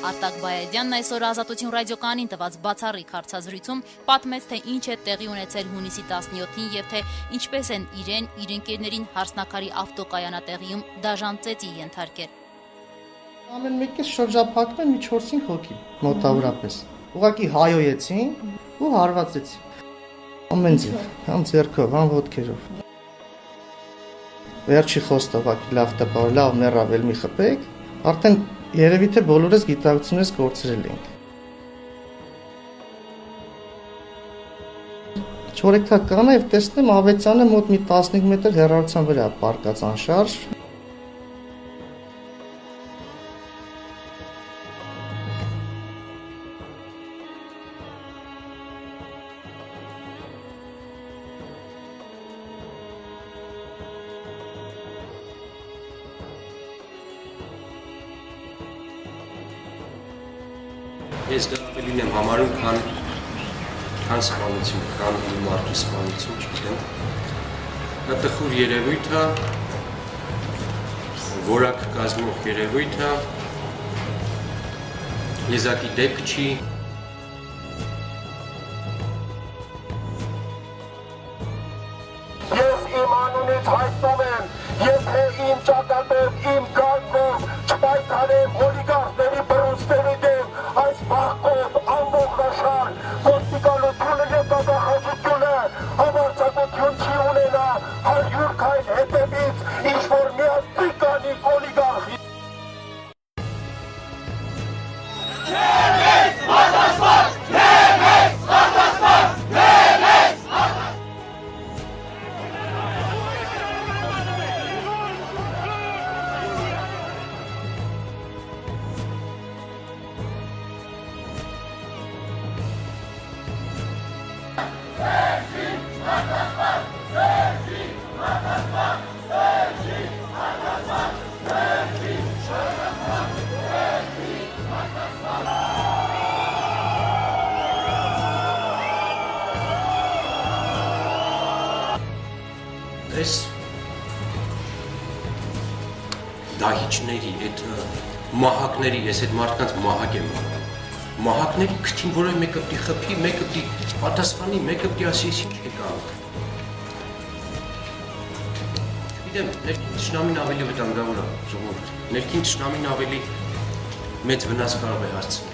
Արտակ Բայադյանն այսօր Ազատություն ռադիոկայանին տված բացառիկ հարցազրույցում պատմեց, թե ինչ է տեղի ունեցել հունիսի 17-ին եւ թե ինչպես են իրեն, իր ընկերներին Հարսնաքարի ավտոկայանատեղիում դաժան ծեծի ենթարկել։ Ամեն մեկից շրջափակում են մի 4-5 հոգի մոտավորապես։ Ուղղակի հայոյեցին ու հարվածեցին։ Ամեն ձև, համ ձեռքով, համ ոտքերով։ Վերջի խոսքը ուղղակի լավ տպավ, լավ մեռավել մի խփեք, արդեն երևի թե բոլորս գիտակցությունից կորցրել ենք։ Չորեքթակ կանա եւ տեսնեմ Ավետյանը մոտ մի 15 մետր հեռավորության վրա պարկած անշարժ։ Ես դա ավելին եմ համարում, քան սպանություն, քան մարդու սպանություն, չգիտեմ։ Դա տխուր երևույթ է, որակ կազմող երևույթ է, եզակի դեպք չի։ Ես իմ անունից հայտնում եմ, եթե իմ ճակատով, իմ կարգով չպայքարեմ օլիգարխների բռունցքների դեմ, այս բախկով ամբողջաշար ոստիկանությունը եւ դատախազությունը համարձակություն չի ունենա 100 քայլ հետևից ինչ-որ միացի կանի օլիգարխի։ Այս դահիճների, այդ մահակների, ես այդ մարդկանց մահակ եմ անում։ Մահակների քթին, որը մեկը պիտի խփի, մեկը պիտի պատասխանի, մեկը պիտի ասի, ինչ եք անում։ Չգիտեմ, ներքին թշնամին ավելի վտանգավոր է, ժողովուրդ։ Ներքին թշնամին ավելի մեծ վնաս կարող է հասցնել։